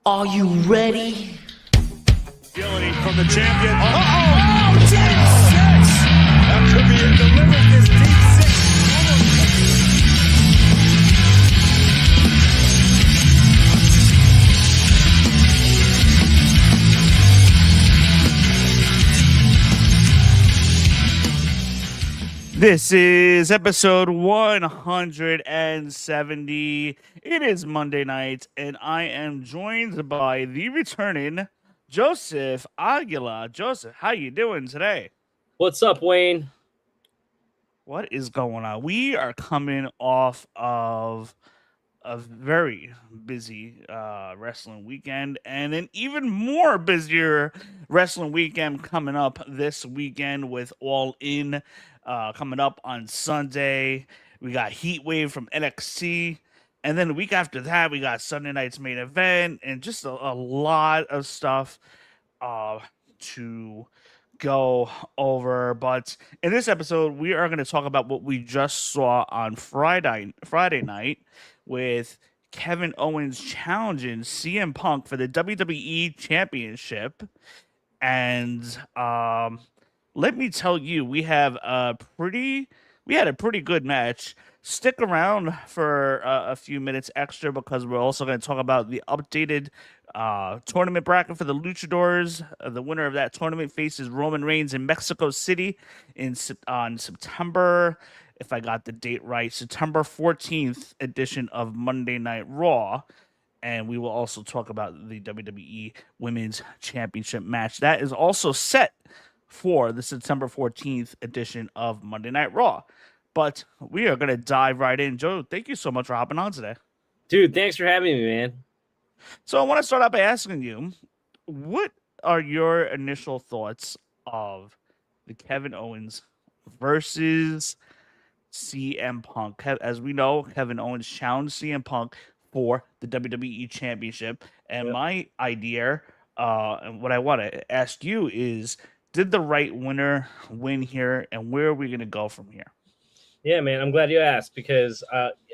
Are you ready? Agility from the champion. Oh, deep six! That could be it. Delivered this deep six. This is episode 170. It is Monday night, and I am joined by the returning Joseph Aguila. Joseph, how you doing today? What's up, Wayne? What is going on? We are coming off of a very busy wrestling weekend, and an even more busier wrestling weekend coming up this weekend with All In coming up on Sunday. We got Heat Wave from NXT, and then the week after that we got Sunday night's main event, and just a lot of stuff to go over. But in this episode, we are going to talk about what we just saw on Friday night with Kevin Owens challenging CM Punk for the WWE Championship. And let me tell you, we had a pretty good match. Stick around for a few minutes extra because we're also going to talk about the updated tournament bracket for the Luchadors. The winner of that tournament faces Roman Reigns in Mexico City on September, if I got the date right, September 14th edition of Monday Night Raw. And we will also talk about the WWE Women's Championship match. That is also set for the September 14th edition of Monday Night Raw. But we are going to dive right in. Joe, thank you so much for hopping on today. Dude, thanks for having me, man. So I want to start out by asking you, what are your initial thoughts of the Kevin Owens versus CM Punk? As we know, Kevin Owens challenged CM Punk for the WWE Championship. And my idea, and what I want to ask you is, did the right winner win here, and where are we going to go from here? Yeah, man, I'm glad you asked because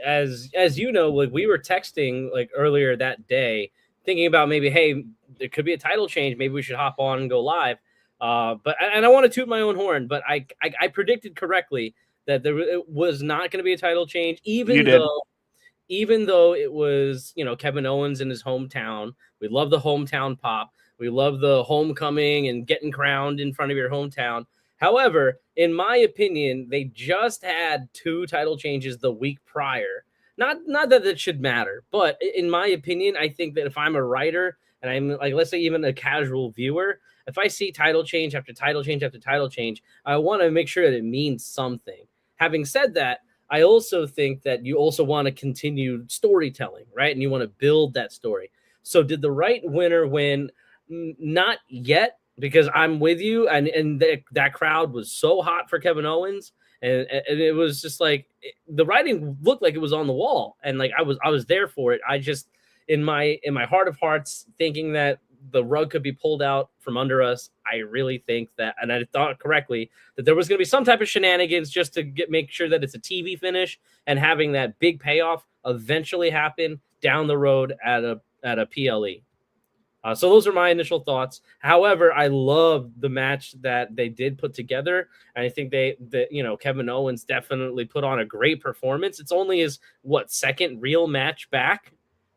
as you know, like we were texting like earlier that day, thinking about maybe, hey, there could be a title change. Maybe we should hop on and go live. But I want to toot my own horn, but I predicted correctly that it was not going to be a title change, even though it was, Kevin Owens in his hometown. We love the hometown pop. We love the homecoming and getting crowned in front of your hometown. However, in my opinion, they just had 2 title changes the week prior. Not that it should matter, but in my opinion, I think that if I'm a writer and I'm like, let's say even a casual viewer, if I see title change after title change after title change, I want to make sure that it means something. Having said that, I also think that you also want to continue storytelling, right? And you want to build that story. So did the right winner win? Not yet, because I'm with you. And that crowd was so hot for Kevin Owens. And it was just like the writing looked like it was on the wall. And like I was there for it. I just in my heart of hearts thinking that the rug could be pulled out from under us. I really think that, and I thought correctly, that there was going to be some type of shenanigans just to make sure that it's a TV finish, and having that big payoff eventually happen down the road at a PLE. So those are my initial thoughts. However, I love the match that they did put together. And I think Kevin Owens definitely put on a great performance. It's only his second real match back,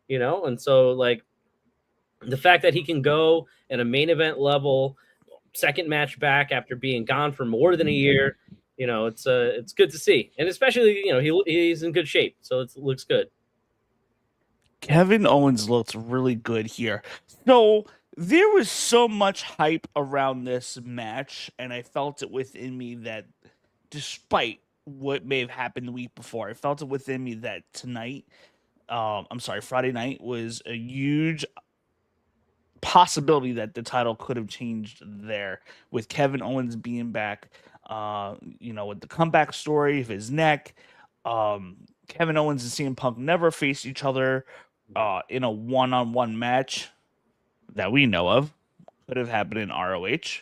and so like the fact that he can go at a main event level, second match back after being gone for more than a year, it's good to see. And especially, he's in good shape. So it looks good. Kevin Owens looks really good here. So there was so much hype around this match, and I felt it within me that despite what may have happened the week before, I felt it within me that Friday night was a huge possibility that the title could have changed there with Kevin Owens being back, with the comeback story of his neck. Kevin Owens and CM Punk never faced each other in a one-on-one match that we know of. Could have happened in ROH,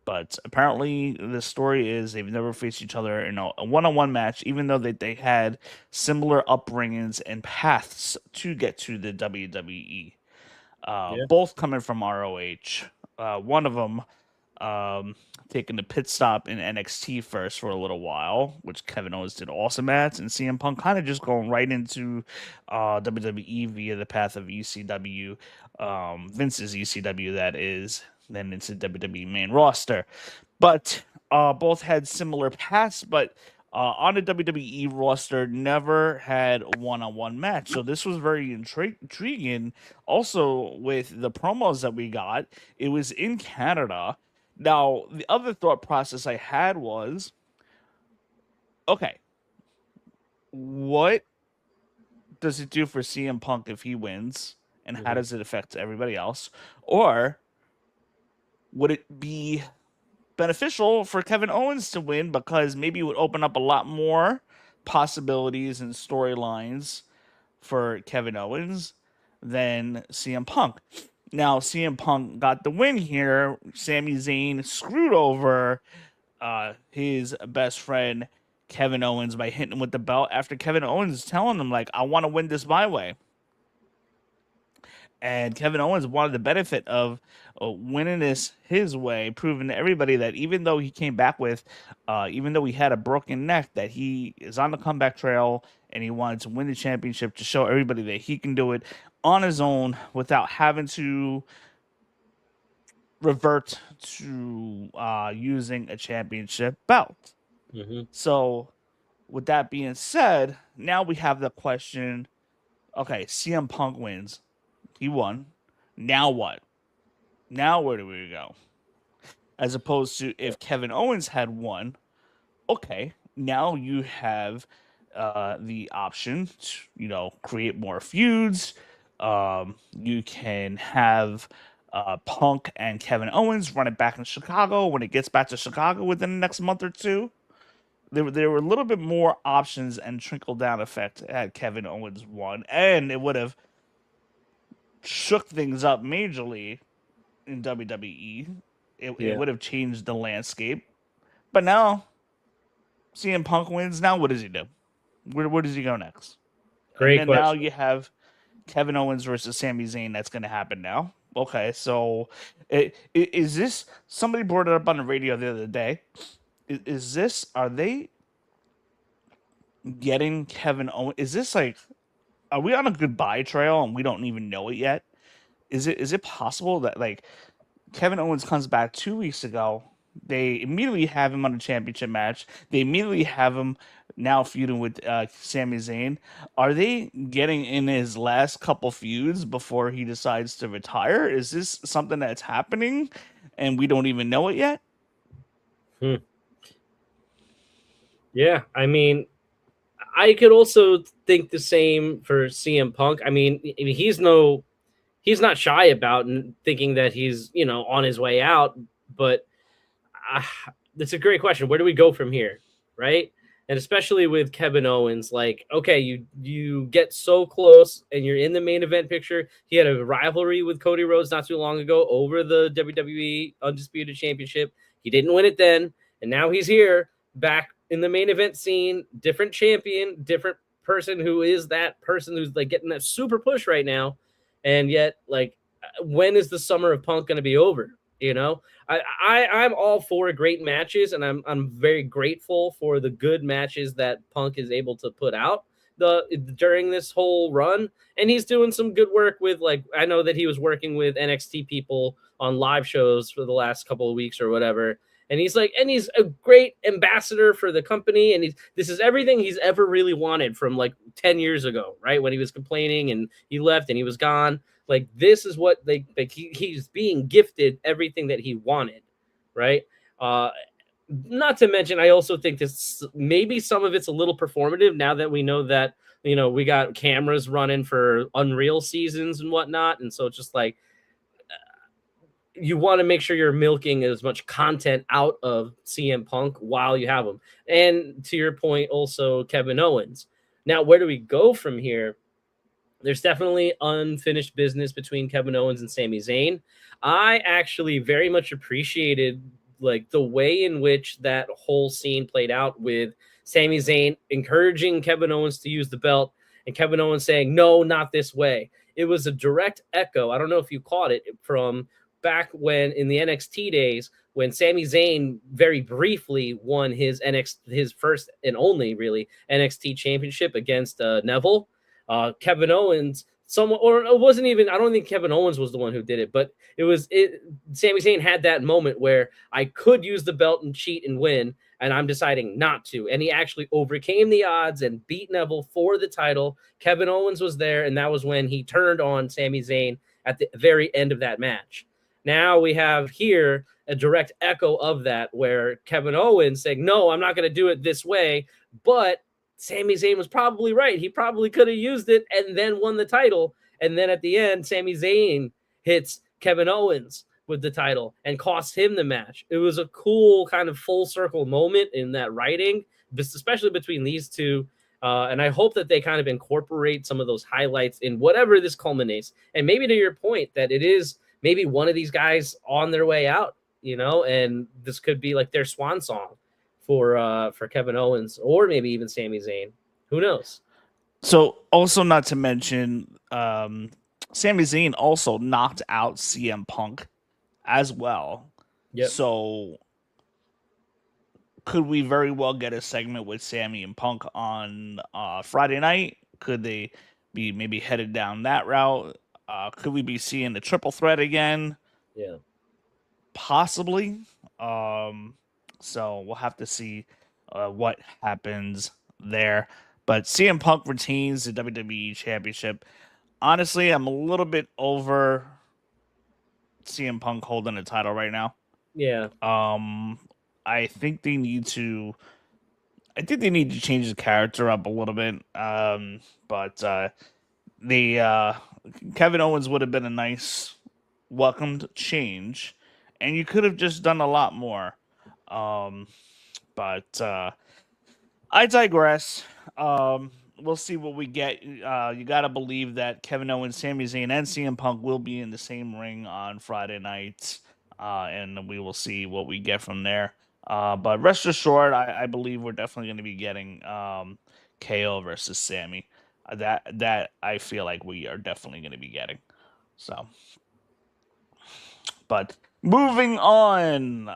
but apparently the story is they've never faced each other in a one-on-one match, even though they had similar upbringings and paths to get to the WWE. Yeah. both coming from ROH. One of them um, taking the pit stop in NXT first for a little while, which Kevin Owens did awesome at, and CM Punk kind of just going right into WWE via the path of ECW, Vince's ECW, that is, then into WWE main roster. But both had similar paths, but on the WWE roster, never had a one-on-one match. So this was very intriguing. Also, with the promos that we got, it was in Canada. Now, the other thought process I had was, okay, what does it do for CM Punk if he wins, and how Mhm. does it affect everybody else? Or would it be beneficial for Kevin Owens to win because maybe it would open up a lot more possibilities and storylines for Kevin Owens than CM Punk? Now, CM Punk got the win here. Sami Zayn screwed over his best friend Kevin Owens by hitting him with the belt after Kevin Owens telling him, like, I want to win this my way. And Kevin Owens wanted the benefit of winning this his way, proving to everybody that even though he came back with, even though he had a broken neck, that he is on the comeback trail and he wanted to win the championship to show everybody that he can do it on his own without having to revert to using a championship belt. Mhm. So, with that being said, now we have the question, okay, CM Punk wins. He won. Now what? Now where do we go? As opposed to if Kevin Owens had won, okay, now you have the option to, create more feuds. You can have Punk and Kevin Owens run it back in Chicago when it gets back to Chicago within the next month or two. There were a little bit more options and trickle down effect had Kevin Owens won, and it would have shook things up majorly in WWE. It Yeah. would have changed the landscape. But now, CM Punk wins. Now, what does he do? Where does he go next? And Great then now question. you have Kevin Owens versus Sami Zayn. That's going to happen now. Okay, so is this, somebody brought it up on the radio the other day? Is this, are they getting Kevin Owens? Is this like, are we on a goodbye trail and we don't even know it yet? Is it possible that, like, Kevin Owens comes back 2 weeks ago? They immediately have him on a championship match. They immediately have him now feuding with Sami Zayn. Are they getting in his last couple feuds before he decides to retire? Is this something that's happening and we don't even know it yet? Hmm. Yeah, I mean, I could also think the same for CM Punk. I mean, he's not shy about thinking that he's on his way out, but uh, that's a great question. Where do we go from here, right? And especially with Kevin Owens, like, okay, you get so close and you're in the main event picture. He had a rivalry with Cody Rhodes not too long ago over the WWE Undisputed Championship. He didn't win it then, and now he's here back in the main event scene, different champion, different person who is that person who's like getting that super push right now. And yet, like, when is the summer of Punk going to be over? I'm all for great matches, and I'm very grateful for the good matches that Punk is able to put out during this whole run. And he's doing some good work with, like, I know that he was working with NXT people on live shows for the last couple of weeks or whatever. And he's a great ambassador for the company, and this is everything he's ever really wanted from like 10 years ago, right? When he was complaining and he left and he was gone. Like, this is what he's being gifted everything that he wanted, right? Not to mention, I also think this maybe some of it's a little performative now that we know that we got cameras running for Unreal seasons and whatnot, and so it's just like you want to make sure you're milking as much content out of CM Punk while you have him. And to your point, also Kevin Owens. Now, where do we go from here? There's definitely unfinished business between Kevin Owens and Sami Zayn. I actually very much appreciated like the way in which that whole scene played out with Sami Zayn encouraging Kevin Owens to use the belt and Kevin Owens saying, no, not this way. it was a direct echo. I don't know if you caught it from back when in the NXT days when Sami Zayn very briefly won his first and only really NXT championship against Neville. Kevin Owens, someone, or it wasn't even. I don't think Kevin Owens was the one who did it, but it was it. Sami Zayn had that moment where I could use the belt and cheat and win, and I'm deciding not to. And he actually overcame the odds and beat Neville for the title. Kevin Owens was there, and that was when he turned on Sami Zayn at the very end of that match. Now we have here a direct echo of that, where Kevin Owens saying, "No, I'm not going to do it this way," but Sami Zayn was probably right. He probably could have used it and then won the title. And then at the end, Sami Zayn hits Kevin Owens with the title and cost him the match. It was a cool kind of full circle moment in that writing, especially between these two. And I hope that they kind of incorporate some of those highlights in whatever this culminates. And maybe to your point, that it is maybe one of these guys on their way out, and this could be like their swan song for Kevin Owens or maybe even Sami Zayn. Who knows? So, also not to mention, Sami Zayn also knocked out CM Punk as well. Yep. So, could we very well get a segment with Sami and Punk on Friday night? Could they be maybe headed down that route? Could we be seeing the triple threat again? Yeah. Possibly. So we'll have to see what happens there. But CM Punk retains the WWE Championship. Honestly, I'm a little bit over CM Punk holding the title right now. Yeah. I think they need to. I think they need to change the character up a little bit. But the Kevin Owens would have been a nice welcomed change, and you could have just done a lot more. But I digress. We'll see what we get. You got to believe that Kevin Owens, Sami Zayn, and CM Punk will be in the same ring on Friday night, and we will see what we get from there. But rest assured, I believe we're definitely going to be getting KO versus Sammy. That I feel like we are definitely going to be getting. So, but moving on,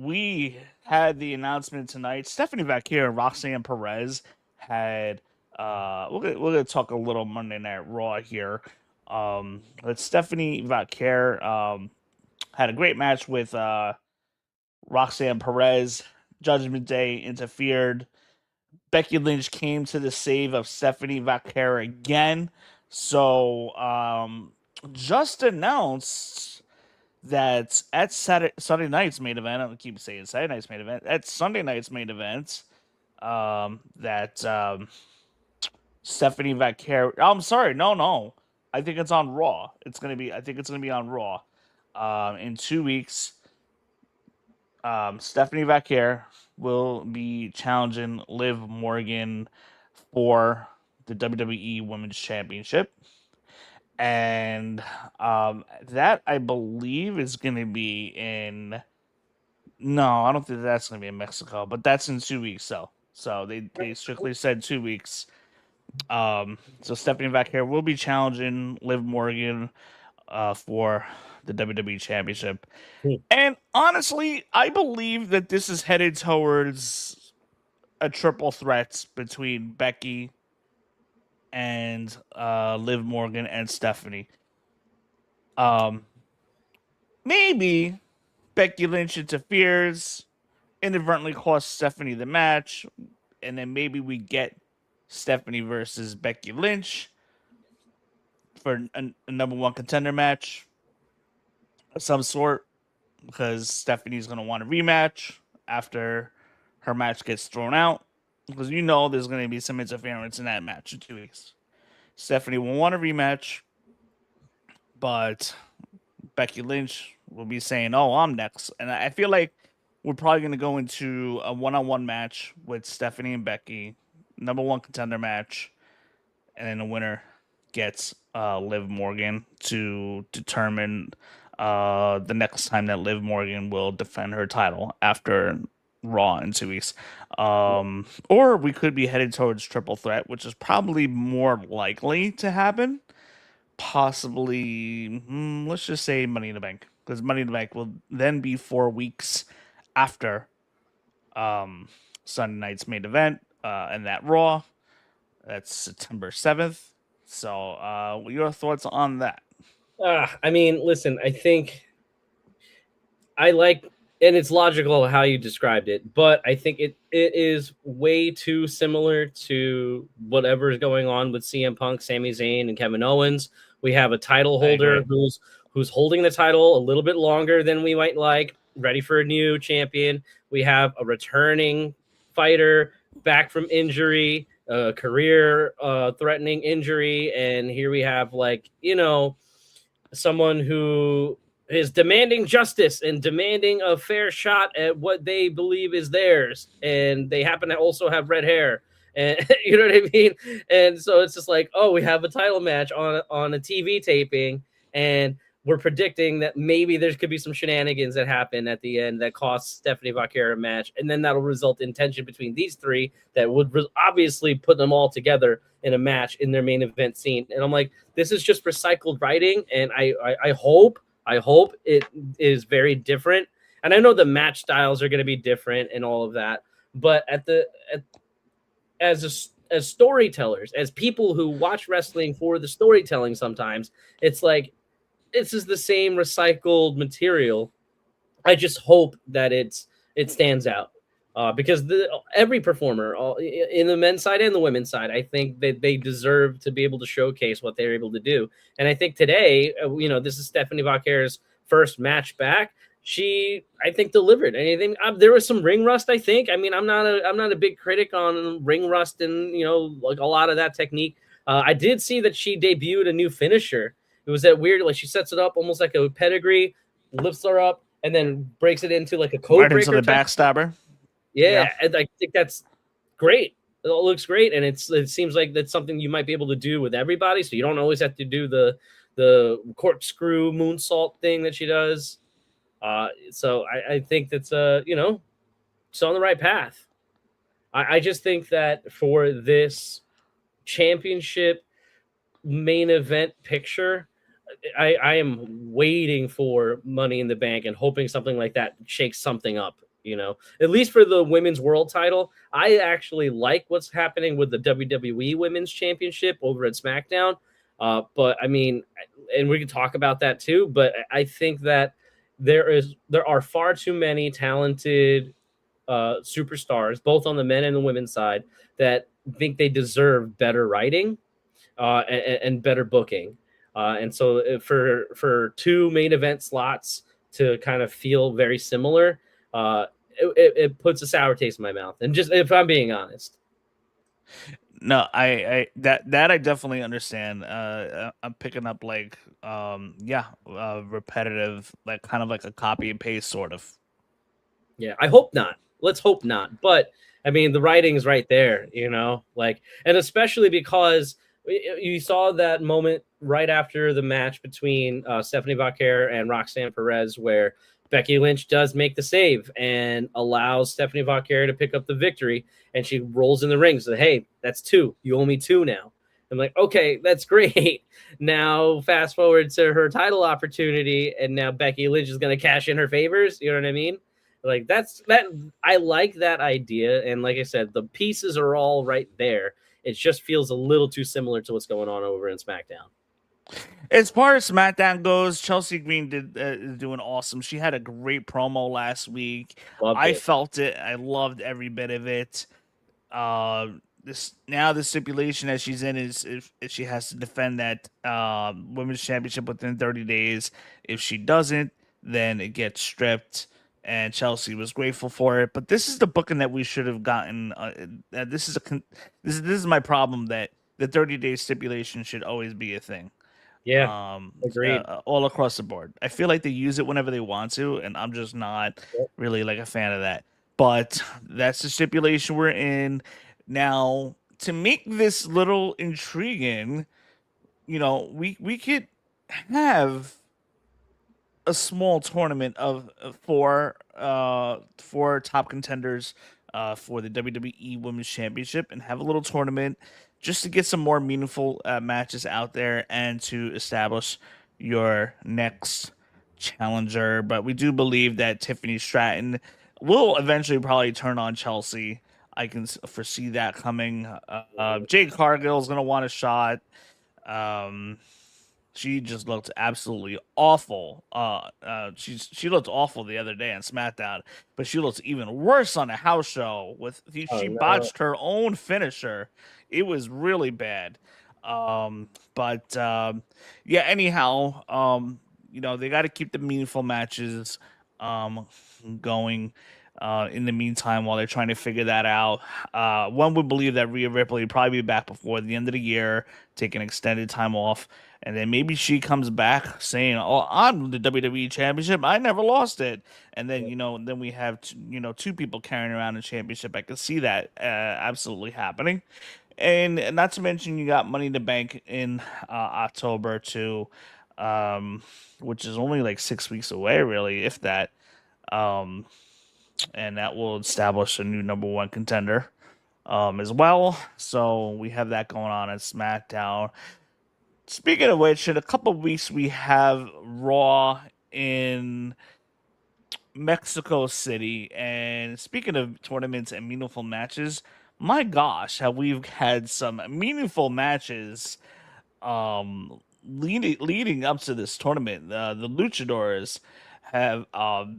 we had the announcement tonight. Stephanie Vaquer and Roxanne Perez had. We're gonna talk a little Monday Night Raw here. But Stephanie Vaquer had a great match with Roxanne Perez. Judgment Day interfered. Becky Lynch came to the save of Stephanie Vaquer again. So just announced that at Sunday night's main event, I don't keep saying Saturday night's main event, at Sunday night's main event, that Stephanie Vaquer. Oh, I'm sorry, no. I think it's on Raw. I think it's gonna be on Raw. In 2 weeks, Stephanie Vaquer will be challenging Liv Morgan for the WWE Women's Championship. And that, I believe, is going to be in. No, I don't think that's going to be in Mexico, but that's in 2 weeks. So they strictly said 2 weeks. So Stephanie Vaquer will be challenging Liv Morgan for the WWE Championship. And honestly, I believe that this is headed towards a triple threat between Becky and Liv Morgan and Stephanie. Maybe Becky Lynch interferes, inadvertently costs Stephanie the match, and then maybe we get Stephanie versus Becky Lynch for a number one contender match of some sort, because Stephanie's going to want a rematch after her match gets thrown out, because there's going to be some interference in that match in 2 weeks. Stephanie will want a rematch, but Becky Lynch will be saying, "Oh, I'm next," and I feel like we're probably going to go into a one-on-one match with Stephanie and Becky, number one contender match, and then the winner gets Liv Morgan to determine the next time that Liv Morgan will defend her title after Raw in 2 weeks. Or we could be headed towards triple threat, which is probably more likely to happen. possibly, let's just say Money in the Bank, because Money in the Bank will then be 4 weeks after um, Sunday night's main event and that Raw. That's September 7th. So, what are your thoughts on that? I mean, listen, I think I like, and it's logical how you described it, but I think it is way too similar to whatever is going on with CM Punk, Sami Zayn, and Kevin Owens. We have a title I holder agree. who's holding the title a little bit longer than we might like, ready for a new champion. We have a returning fighter back from injury, a career threatening injury, and here we have someone who is demanding justice and demanding a fair shot at what they believe is theirs, and they happen to also have red hair, and you know what I mean. And so it's just like, oh, we have a title match on a TV taping, and we're predicting that maybe there could be some shenanigans that happen at the end that costs Stephanie Vaquera a match, and then that'll result in tension between these three that would obviously put them all together in a match in their main event scene. And I'm like, this is just recycled writing, and I hope it is very different. And I know the match styles are going to be different and all of that, but as storytellers, as people who watch wrestling for the storytelling, sometimes it's like this is the same recycled material. I just hope that it stands out because every performer in the men's side and the women's side, I think that they deserve to be able to showcase what they're able to do. And I think today, this is Stephanie Vaquera's first match back. She, I think, delivered. Anything there was some ring rust. I think. I mean, I'm not a big critic on ring rust and like a lot of that technique. I did see that she debuted a new finisher. It was that weird, like she sets it up almost like a pedigree, lifts her up, and then breaks it into like a code Right into breaker the type. backstabber. Yeah, and I think that's great. It all looks great, and it seems like that's something you might be able to do with everybody. So you don't always have to do the corkscrew moonsault thing that she does. So I think that's it's on the right path. I just think that for this championship main event picture, I am waiting for Money in the Bank and hoping something like that shakes something up. At least for the women's world title, I actually like what's happening with the WWE Women's Championship over at SmackDown. But I mean, and we can talk about that too. But I think that there are far too many talented superstars, both on the men and the women's side, that think they deserve better writing and better booking. And so for two main event slots to kind of feel very similar, it puts a sour taste in my mouth. And just if I'm being honest. No, I that I definitely understand. I'm picking up like repetitive, like kind of like a copy and paste sort of. Yeah, I hope not. Let's hope not. But I mean, the writing's right there, and especially because you saw that moment right after the match between Stephanie Vaquer and Roxanne Perez, where Becky Lynch does make the save and allows Stephanie Vaquer to pick up the victory, and she rolls in the ring. So, hey, that's two. You owe me two now. I'm like, okay, that's great. Now, fast forward to her title opportunity, and now Becky Lynch is going to cash in her favors. You know what I mean? Like that. I like that idea, and like I said, the pieces are all right there. It just feels a little too similar to what's going on over in SmackDown. As far as SmackDown goes, Chelsea Green is doing awesome. She had a great promo last week. Loved I it. felt it. I loved every bit of it. The stipulation that she's in is if she has to defend that women's championship within 30 days. If she doesn't, then it gets stripped. And Chelsea was grateful for it. But this is the booking that we should have gotten. This is my problem, that the 30-day stipulation should always be a thing. Yeah, agreed. All across the board. I feel like they use it whenever they want to, and I'm just not really like a fan of that. But that's the stipulation we're in now. To make this little intriguing, we could have a small tournament of four top contenders for the WWE Women's Championship, and have a little tournament just to get some more meaningful matches out there and to establish your next challenger. But we do believe that Tiffany Stratton will eventually probably turn on Chelsea. I can foresee that coming. Jade Cargill is going to want a shot. Um, she just looked absolutely awful. She looked awful the other day on SmackDown, but she looks even worse on a house show. Oh She no. botched her own finisher. It was really bad. But yeah. Anyhow, they got to keep the meaningful matches um going. In the meantime, while they're trying to figure that out, one would believe that Rhea Ripley would probably be back before the end of the year, taking extended time off, and then maybe she comes back saying, "Oh, I'm the WWE Championship. I never lost it." And then then we have two people carrying around the championship. I could see that absolutely happening. And not to mention, you got Money in the Bank in October too, um, which is only like 6 weeks away, really, if that. Um, and that will establish a new number one contender as well. So we have that going on at SmackDown. Speaking of which, in a couple of weeks we have Raw in Mexico City. And speaking of tournaments and meaningful matches, my gosh, have we had some meaningful matches leading up to this tournament. The Luchadors have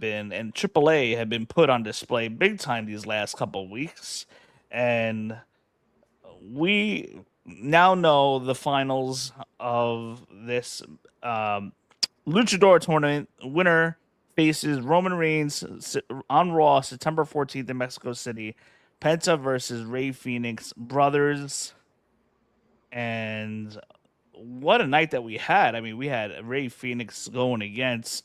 been and AAA have been put on display big time these last couple of weeks, and we now know the finals of this um, Luchador tournament. Winner faces Roman Reigns on Raw September 14th in Mexico City. Penta versus Ray Phoenix brothers, and what a night that we had. I mean, we had Ray Phoenix going against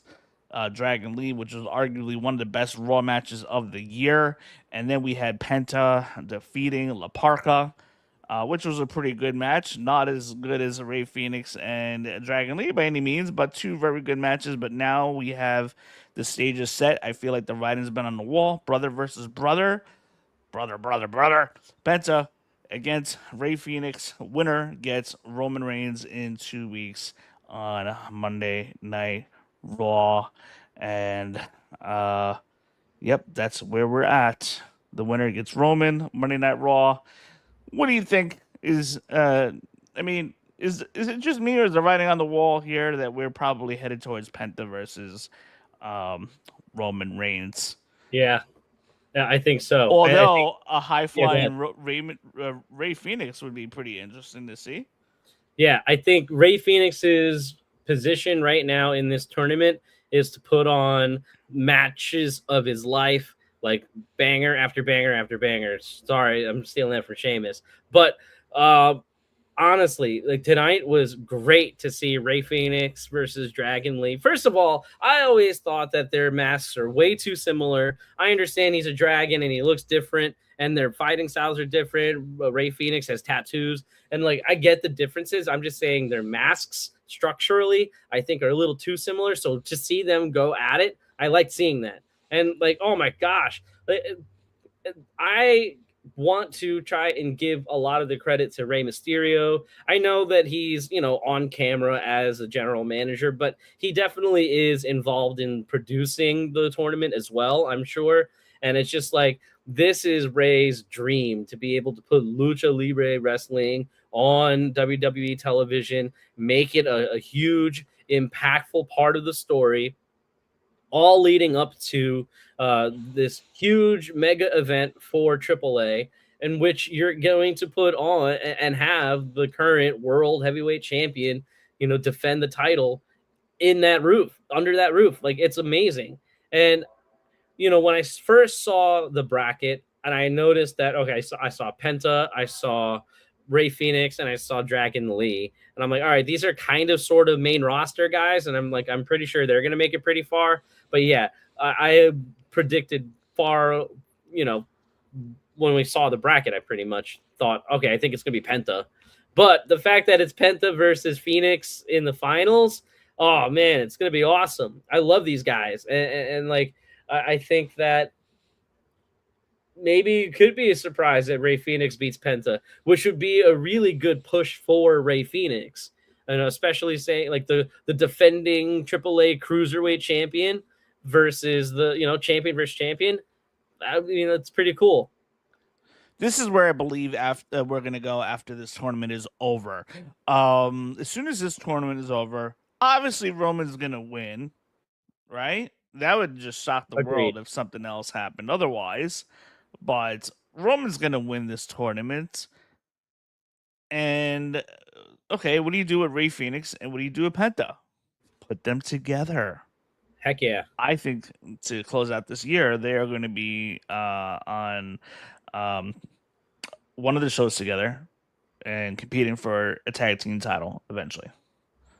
Dragon Lee, which was arguably one of the best Raw matches of the year. And then we had Penta defeating La Parca, which was a pretty good match. Not as good as Ray Phoenix and Dragon Lee by any means, but two very good matches. But now we have the stages set. I feel like the writing's been on the wall. Brother versus brother. Brother. Penta against Ray Phoenix. Winner gets Roman Reigns in 2 weeks on Monday Night Raw. And yep, that's where we're at. The winner gets Roman Monday Night Raw. What do you think is I mean, is it just me or is the writing on the wall here that we're probably headed towards Penta versus um Roman Reigns? Yeah, yeah, I think so. I think. Although a high Yeah, go ahead. flying Ray Phoenix would be pretty interesting to see. Yeah, I think Ray Phoenix's position right now in this tournament is to put on matches of his life, like banger after banger after banger. Sorry, I'm stealing that from Sheamus, but uh, honestly, like tonight was great to see Ray Phoenix versus Dragon Lee. First of all, I always thought that their masks are way too similar. I understand he's a dragon and he looks different and their fighting styles are different. Ray Phoenix has tattoos and like I get the differences. I'm just saying their masks structurally I think are a little too similar. So to see them go at it, I like seeing that. And like, oh my gosh, I want to try and give a lot of the credit to Rey Mysterio. I know that he's, on camera as a general manager, but he definitely is involved in producing the tournament as well, I'm sure. And it's just like, this is Ray's dream to be able to put Lucha Libre Wrestling on WWE television, make it a huge, impactful part of the story, all leading up to this huge mega event for AAA, in which you're going to put on and have the current world heavyweight champion, defend the title in that roof, under that roof. Like, it's amazing. And when I first saw the bracket and I noticed that, okay, I saw Penta, I saw Ray Phoenix, and I saw Dragon Lee. And I'm like, all right, these are kind of sort of main roster guys. And I'm like, I'm pretty sure they're going to make it pretty far. But yeah, I predicted far, when we saw the bracket, I pretty much thought, okay, I think it's going to be Penta. But the fact that it's Penta versus Phoenix in the finals, oh man, it's going to be awesome. I love these guys. And like, I think that maybe it could be a surprise that Ray Phoenix beats Penta, which would be a really good push for Ray Phoenix. And especially saying like the defending AAA cruiserweight champion versus the champion versus champion. It's pretty cool. This is where I believe after we're gonna go after this tournament is over. As soon as this tournament is over, obviously Roman's gonna win, right? That would just shock the Agreed. world if something else happened otherwise. But Roman's gonna win this tournament. And okay, what do you do with Ray Phoenix and what do you do with Penta? Put them together. Heck yeah. I think to close out this year, they are going to be on um, one of the shows together and competing for a tag team title eventually.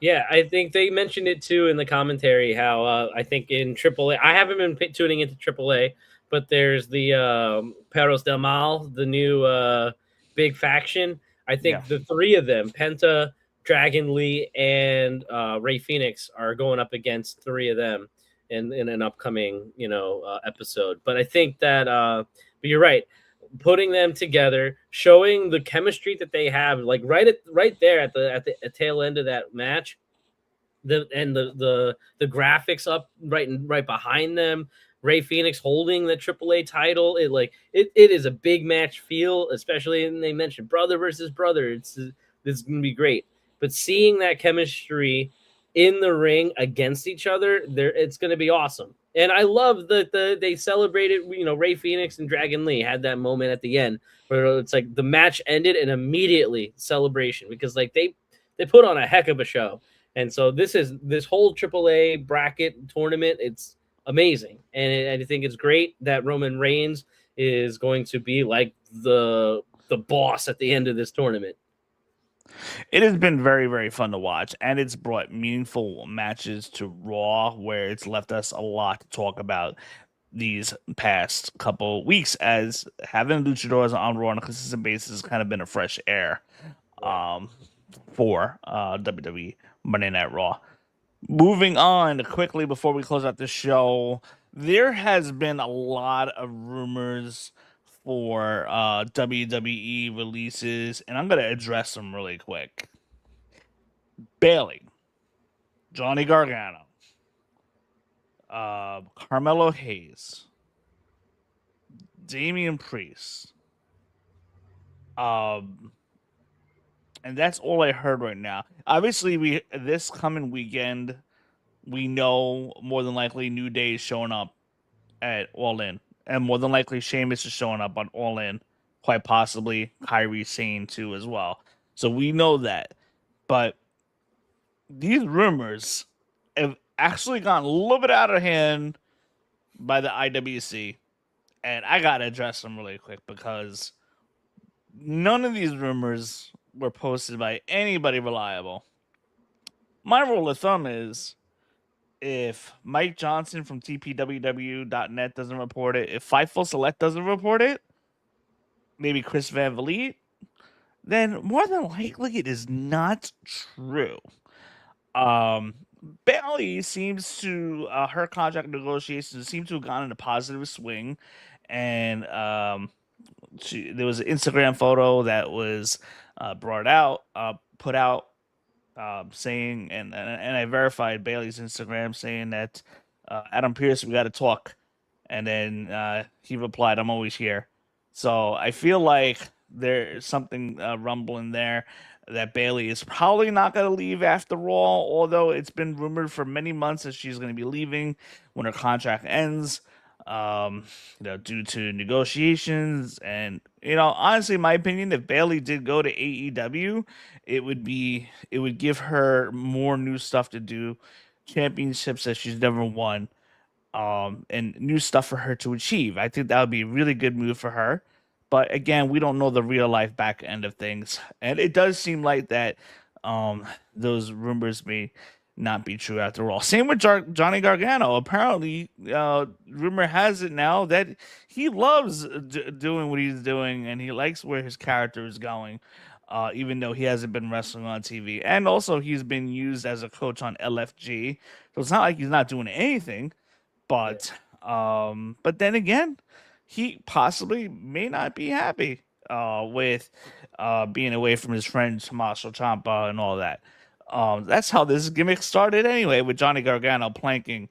Yeah, I think they mentioned it too in the commentary. How I think in AAA, I haven't been tuning into AAA, but there's the Perros del Mal, the new big faction. I think Yeah. the three of them, Penta, Dragon Lee, and Ray Phoenix, are going up against three of them in an upcoming episode. But I think that, but you're right. Putting them together, showing the chemistry that they have, like right there at the tail end of that match, the graphics up right behind them. Ray Phoenix holding the AAA title. It is a big match feel, especially and they mentioned brother versus brother. This is gonna be great. But seeing that chemistry in the ring against each other, it's gonna be awesome. And I love that they celebrated. Ray Phoenix and Dragon Lee had that moment at the end where it's like the match ended and immediately celebration because like they put on a heck of a show. And so this whole AAA bracket tournament. It's amazing, and I think it's great that Roman Reigns is going to be like the boss at the end of this tournament. It has been very, very fun to watch, and it's brought meaningful matches to Raw, where it's left us a lot to talk about these past couple weeks, as having luchadors on Raw on a consistent basis has kind of been a fresh air um, for WWE Monday Night Raw. Moving on quickly before we close out the show, there has been a lot of rumors for WWE releases, and I'm going to address them really quick. Bailey, Johnny Gargano, Carmelo Hayes, Damian Priest, and that's all I heard right now. Obviously, this coming weekend, we know more than likely New Day is showing up at All In, and more than likely Sheamus is showing up on All In, quite possibly Kyrie Sane too as well. So we know that, but these rumors have actually gotten a little bit out of hand by the IWC, and I gotta address them really quick because none of these rumors were posted by anybody reliable. My rule of thumb is if Mike Johnson from tpww.net doesn't report it, if Fightful Select doesn't report it, maybe Chris Van Vliet, then more than likely it is not true. Um, Bailey seems to her contract negotiations seem to have gone in a positive swing, and there was an Instagram photo that was put out, saying, and I verified Bailey's Instagram saying that Adam Pearce, we got to talk, and then he replied, "I'm always here." So I feel like there's something rumbling there that Bailey is probably not going to leave after Raw, although it's been rumored for many months that she's going to be leaving when her contract ends. Due to negotiations, and honestly, my opinion, if Bailey did go to AEW, it would give her more new stuff to do, championships that she's never won, and new stuff for her to achieve. I think that would be a really good move for her. But again, we don't know the real life back end of things, and it does seem like that those rumors may not be true after all. Same with Johnny Gargano. Apparently, rumor has it now that he loves doing what he's doing, and he likes where his character is going. Even though he hasn't been wrestling on TV, and also he's been used as a coach on LFG, so it's not like he's not doing anything. But then again, he possibly may not be happy with being away from his friend Tommaso Ciampa and all that. That's how this gimmick started anyway, with Johnny Gargano planking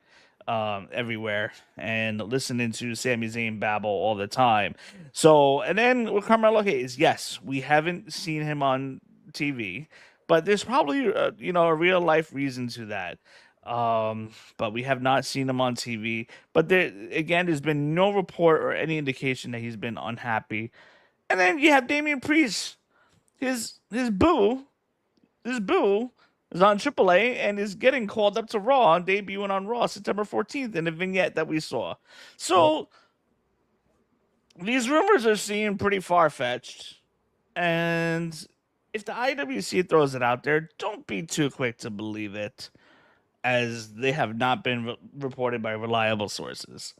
everywhere and listening to Sami Zayn babble all the time. So, and then with Carmelo Hayes, yes, we haven't seen him on TV, but there's probably a real life reason to that. But we have not seen him on TV. But there's been no report or any indication that he's been unhappy. And then you have Damian Priest, his boo is on AAA and is getting called up to Raw and debuting on Raw September 14th in a vignette that we saw. So these rumors are seeming pretty far fetched, and if the IWC throws it out there, don't be too quick to believe it, as they have not been reported by reliable sources.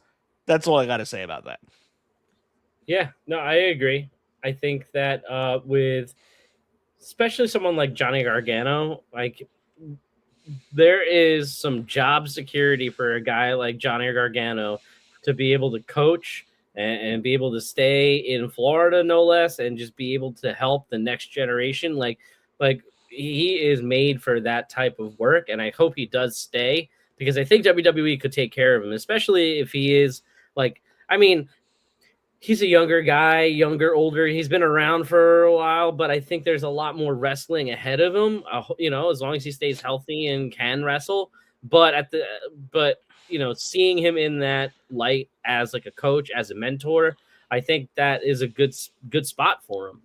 That's all I got to say about that. Yeah, no, I agree. I think that with especially someone like Johnny Gargano, like there is some job security for a guy like Johnny Gargano to be able to coach and be able to stay in Florida, no less, and just be able to help the next generation. Like he is made for that type of work, and I hope he does stay, because I think WWE could take care of him, especially if he is like, I mean, he's a younger guy, older. He's been around for a while, but I think there's a lot more wrestling ahead of him. As long as he stays healthy and can wrestle. But seeing him in that light as like a coach, as a mentor, I think that is a good spot for him.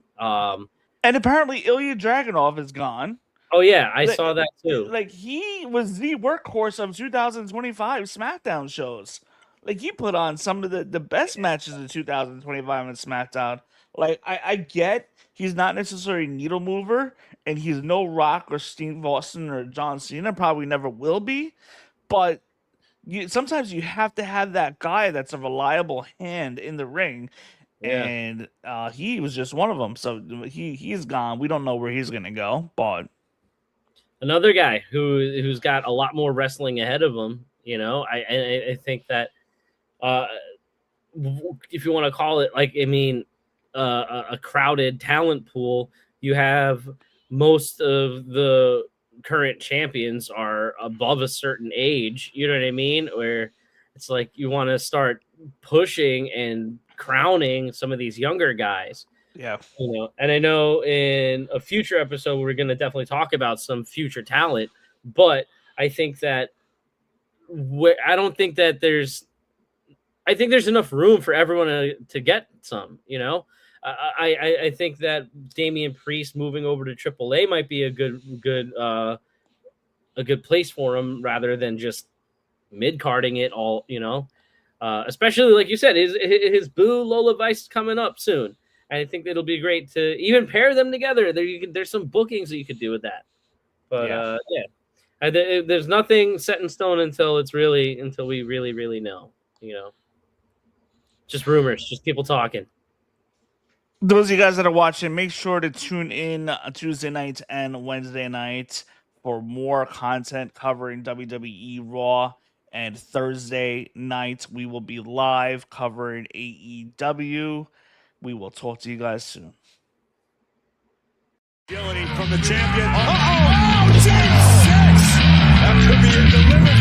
And apparently Ilya Dragunov is gone. Oh yeah, I saw that too. Like, he was the workhorse of 2025 SmackDown shows. Like, he put on some of the best matches of 2025 in SmackDown. Like, I get he's not necessarily a needle mover, and he's no Rock or Steve Austin or John Cena, probably never will be. But sometimes you have to have that guy that's a reliable hand in the ring. Yeah. And he was just one of them. So he's gone. We don't know where he's going to go. But another guy who's got a lot more wrestling ahead of him, I think that if you want to call it, like, I mean, a crowded talent pool, you have most of the current champions are above a certain age, you know what I mean? Where it's like you want to start pushing and crowning some of these younger guys. Yeah. And I know in a future episode, we're going to definitely talk about some future talent, but I think that I think there's enough room for everyone to get some, I think that Damian Priest moving over to AAA might be a good place for him, rather than just mid-carding it all, especially like you said, his boo Lola Vice is coming up soon. And I think it'll be great to even pair them together. There's some bookings that you could do with that. But there's nothing set in stone until we really know, just rumors, just people talking. Those of you guys that are watching, make sure to tune in Tuesday night and Wednesday night for more content covering WWE Raw. And Thursday night, we will be live covering AEW. We will talk to you guys soon. Agility from the champion. Oh, 10-6! That could be a delivered